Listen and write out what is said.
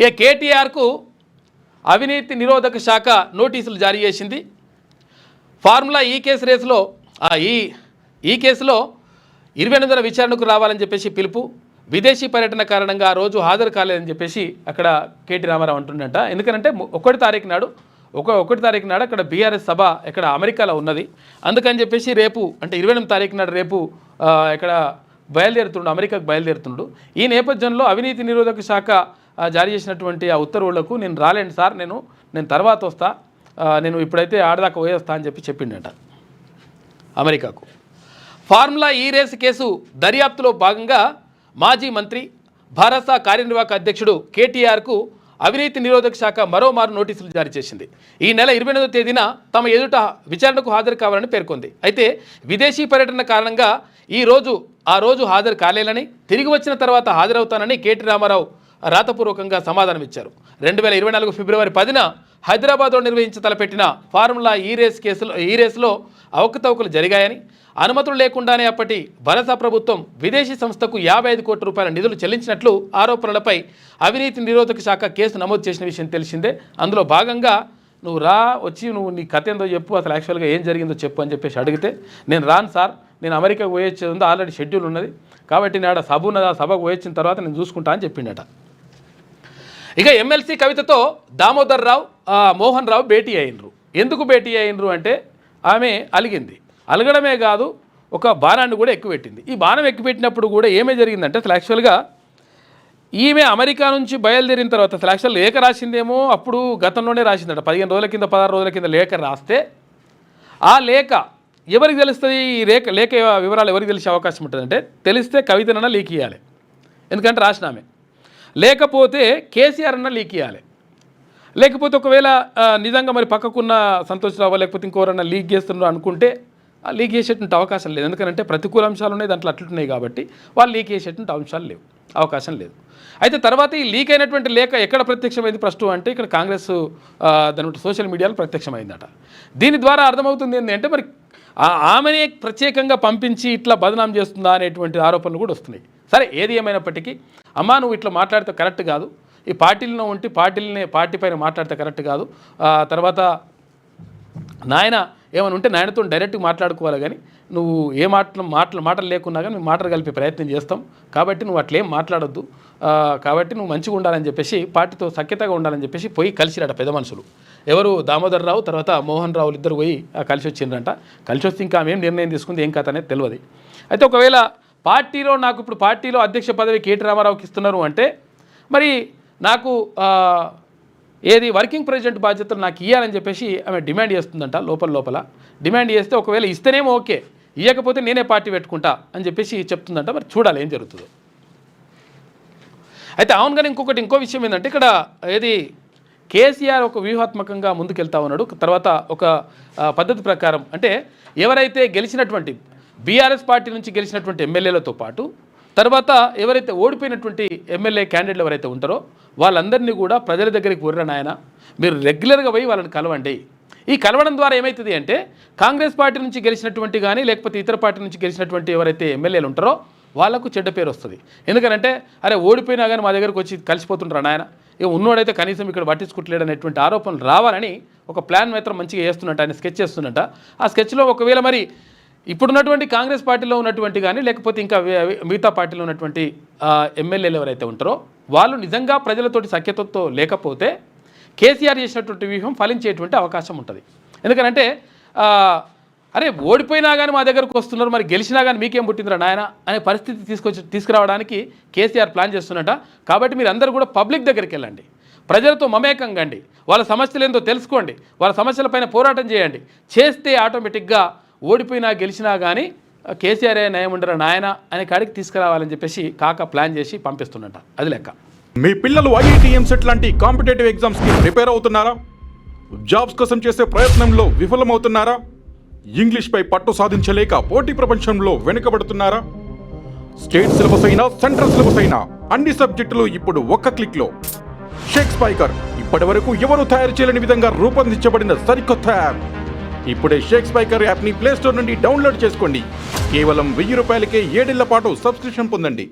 ఇక కేటీఆర్కు అవినీతి నిరోధక శాఖ నోటీసులు జారీ చేసింది. ఫార్ములా ఈ కేసు రేసులో ఈ కేసులో 28వ విచారణకు రావాలని చెప్పేసి పిలుపు. విదేశీ పర్యటన కారణంగా ఆ రోజు హాజరు కాలేదని చెప్పేసి అక్కడ కేటీ రామారావు అంటుండట. ఎందుకంటే 1 తారీఖు నాడు అక్కడ బీఆర్ఎస్ సభ ఇక్కడ అమెరికాలో ఉన్నది. అందుకని చెప్పేసి రేపు అంటే 28 తారీఖు నాడు రేపు ఇక్కడ అమెరికాకు బయలుదేరుతుండు. ఈ నేపథ్యంలో అవినీతి నిరోధక శాఖ జారీ చేసినటువంటి ఆ ఉత్తర్వులకు నేను రాలేను సార్, నేను తర్వాత వస్తా, నేను ఇప్పుడైతే ఆడదాకా పోయేస్తా అని చెప్పిండట అమెరికాకు. ఫార్ములా ఈ రేసు కేసు దర్యాప్తులో భాగంగా మాజీ మంత్రి భారత కార్యనిర్వాహక అధ్యక్షుడు కేటీఆర్కు అవినీతి నిరోధక శాఖ మరోమారు నోటీసులు జారీ చేసింది. ఈ నెల 28వ తేదీన తమ ఎదుట విచారణకు హాజరు కావాలని పేర్కొంది. అయితే విదేశీ పర్యటన కారణంగా ఆ రోజు హాజరు కాలేనని, తిరిగి వచ్చిన తర్వాత హాజరవుతానని కేటీ రామారావు రాతపూర్వకంగా సమాధానం ఇచ్చారు. 2024 ఫిబ్రవరి 10న హైదరాబాద్లో నిర్వహించి తలపెట్టిన ఫార్ములా ఈ రేసులో అవకతవకలు జరిగాయని, అనుమతులు లేకుండానే అప్పటి భరత ప్రభుత్వం విదేశీ సంస్థకు 55 కోట్ల రూపాయల నిధులు చెల్లించినట్లు ఆరోపణలపై అవినీతి నిరోధక శాఖ కేసు నమోదు చేసిన విషయం తెలిసిందే. అందులో భాగంగా నువ్వు నీ కథ ఏందో చెప్పు, అసలు యాక్చువల్గా ఏం జరిగిందో చెప్పు అని చెప్పేసి అడిగితే, నేను రాను సార్, నేను అమెరికాకు పోయొచ్చేది ఉందో ఆల్రెడీ షెడ్యూల్ ఉన్నది, కాబట్టి నేను సభ ఉన్నది, ఆ సభకు పోయొచ్చిన తర్వాత నేను చూసుకుంటా అని చెప్పిండట. ఇక ఎమ్మెల్సీ కవితతో దామోదర్ రావు మోహన్ రావు భేటీ అయినరు. ఎందుకు భేటీ అయినరు అంటే ఆమె అలిగింది. అలగడమే కాదు, ఒక బాణాన్ని కూడా ఎక్కుపెట్టింది. ఈ బాణం ఎక్కుపెట్టినప్పుడు కూడా ఏమే జరిగిందంటే అసలు యాక్చువల్గా ఈమె అమెరికా నుంచి బయలుదేరిన తర్వాత అసలు యాక్చువల్ లేఖ రాసిందేమో అప్పుడు గతంలోనే రాసిందట. 15 రోజుల కింద 16 రోజుల కింద లేఖ రాస్తే ఆ లేఖ ఎవరికి తెలుస్తుంది? ఈ లేఖ వివరాలు ఎవరికి తెలిసే అవకాశం ఉంటుందంటే తెలిస్తే కవితనన్నా లీక్ ఇవ్వాలి, ఎందుకంటే రాసినామే. లేకపోతే కేసీఆర్ అన్న లీక్ ఇవ్వాలి. లేకపోతే ఒకవేళ నిజంగా మరి పక్కకున్న సంతోష్ రావు లేకపోతే ఇంకోరన్నా లీక్ చేస్తున్నారు అనుకుంటే ఆ లీక్ చేసేటువంటి అవకాశం లేదు. ఎందుకంటే ప్రతికూల అంశాలు ఉన్నాయి, దాంట్లో అట్లున్నాయి కాబట్టి వాళ్ళు లీక్ చేసేటువంటి అంశాలు లేవు, అవకాశం లేదు. అయితే తర్వాత ఈ లీక్ అయినటువంటి లేఖ ఎక్కడ ప్రత్యక్షమైంది ఫస్ట్ అంటే ఇక్కడ కాంగ్రెస్ దాని సోషల్ మీడియాలో ప్రత్యక్షమైందట. దీని ద్వారా అర్థమవుతుంది ఏంటంటే మరి ఆమెనే ప్రత్యేకంగా పంపించి ఇట్లా బదనాం చేస్తుందా అనేటువంటి ఆరోపణలు కూడా వస్తున్నాయి. సరే, ఏది ఏమైనప్పటికీ అమ్మా నువ్వు ఇట్లా మాట్లాడితే కరెక్ట్ కాదు, ఈ పార్టీలో ఉంటే పార్టీ పైన మాట్లాడితే కరెక్ట్ కాదు, తర్వాత నాయన ఏమైనా ఉంటే నాయనతో డైరెక్ట్గా మాట్లాడుకోవాలి, కానీ నువ్వు ఏ మాటలు లేకున్నా కానీ మేము మాటలు కలిపే ప్రయత్నం చేస్తాం, కాబట్టి నువ్వు అట్లేం మాట్లాడొద్దు, కాబట్టి నువ్వు మంచిగా ఉండాలని చెప్పేసి పార్టీతో సఖ్యతగా ఉండాలని చెప్పేసి పోయి కలిసిరట పెద్ద మనుషులు. ఎవరు దామోదర్ రావు తర్వాత మోహన్ రావులు ఇద్దరు పోయి కలిసి వచ్చిండ్రంట. కలిసి వస్తే ఇంకా ఆమె ఏం నిర్ణయం తీసుకుంది ఏం కథ అనేది తెలియదు. అయితే ఒకవేళ నాకు ఇప్పుడు పార్టీలో అధ్యక్ష పదవి కేటీ రామారావుకి ఇస్తున్నారు అంటే మరి నాకు ఏది వర్కింగ్ ప్రెసిడెంట్ బాధ్యతలు నాకు ఇవ్వాలని చెప్పేసి ఆమె డిమాండ్ చేస్తుందంట. లోపల డిమాండ్ చేస్తే ఒకవేళ ఇస్తేనేమో ఓకే, ఇవ్వకపోతే నేనే పార్టీ పెట్టుకుంటా అని చెప్పేసి చెప్తుందంట. మరి చూడాలి ఏం జరుగుతుందో. అయితే అవును, కానీ ఇంకో విషయం ఏంటంటే ఇక్కడ ఏది కేసీఆర్ ఒక వ్యూహాత్మకంగా ముందుకెళ్తా ఉన్నాడు. తర్వాత ఒక పద్ధతి ప్రకారం అంటే ఎవరైతే గెలిచినటువంటి బీఆర్ఎస్ పార్టీ నుంచి గెలిచినటువంటి ఎమ్మెల్యేలతో పాటు తర్వాత ఎవరైతే ఓడిపోయినటువంటి ఎమ్మెల్యే క్యాండిడేట్లు ఎవరైతే ఉంటారో వాళ్ళందరినీ కూడా ప్రజల దగ్గరికి ఊర్రని ఆయన మీరు రెగ్యులర్గా పోయి వాళ్ళని కలవండి. ఈ కలవడం ద్వారా ఏమవుతుంది అంటే కాంగ్రెస్ పార్టీ నుంచి గెలిచినటువంటి కానీ లేకపోతే ఇతర పార్టీ నుంచి గెలిచినటువంటి ఎవరైతే ఎమ్మెల్యేలు ఉంటారో వాళ్ళకు చెడ్డ పేరు వస్తుంది. ఎందుకంటే అరే ఓడిపోయినా కానీ మా దగ్గరకు వచ్చి కలిసిపోతుంటారు ఆయన, ఉన్నోడైతే కనీసం ఇక్కడ పట్టించుకుంటలేడు అనేటువంటి ఆరోపణలు రావాలని ఒక ప్లాన్ మాత్రం మంచిగా వేస్తున్నట్టు ఆయన స్కెచ్ చేస్తున్నట్ట. ఆ స్కెచ్లో ఒకవేళ మరి ఇప్పుడున్నటువంటి కాంగ్రెస్ పార్టీలో ఉన్నటువంటి కానీ లేకపోతే ఇంకా మిగతా పార్టీలో ఉన్నటువంటి ఎమ్మెల్యేలు ఎవరైతే ఉంటారో వాళ్ళు నిజంగా ప్రజలతోటి సఖ్యతతో లేకపోతే కేసీఆర్ చేసినటువంటి వ్యూహం ఫలించేటువంటి అవకాశం ఉంటుంది. ఎందుకంటే అరే ఓడిపోయినా కానీ మా దగ్గరకు వస్తున్నారు, మరి గెలిచినా కానీ మీకేం పుట్టిందిరా నాయన అనే పరిస్థితి తీసుకురావడానికి కేసీఆర్ ప్లాన్ చేస్తున్నట. కాబట్టి మీరు అందరూ కూడా పబ్లిక్ దగ్గరికి వెళ్ళండి, ప్రజలతో మమేకంగా అండి, వాళ్ళ సమస్యలు ఏందో తెలుసుకోండి, వాళ్ళ సమస్యలపైన పోరాటం చేయండి. చేస్తే ఆటోమేటిక్గా ఓడిపోయినా గెలిచినా కానీ కేసీఆర్ నయం ఉండరా నాయన అనే కాడికి తీసుకురావాలని చెప్పేసి కాక ప్లాన్ చేసి పంపిస్తున్నట. అది లెక్క. మీ పిల్లలు ఐఐటీఎం సెట్ లాంటి కాంపిటేటివ్ ఎగ్జామ్స్కి ప్రిపేర్ అవుతున్నారా? జాబ్స్ కోసం చేసే ప్రయత్నంలో విఫలమవుతున్నారా? ఇంగ్లీష్పై పట్టు సాధించలేక పోటీ ప్రపంచంలో వెనుకబడుతున్నారా? స్టేట్ సిలబస్ అయినా సెంట్రల్ సిలబస్ అయినా అన్ని సబ్జెక్టులు ఇప్పుడు ఒక్క క్లిక్లో. షేక్ స్పైకర్ ఇప్పటి వరకు ఎవరు తయారు చేయలేని విధంగా రూపొందించబడిన సరికొత్త యాప్. ఇప్పుడే షేక్ స్పైకర్ యాప్ని ప్లేస్టోర్ నుండి డౌన్లోడ్ చేసుకోండి. కేవలం 1000 రూపాయలకే 7 ఏళ్ల పాటు సబ్స్క్రిప్షన్ పొందండి.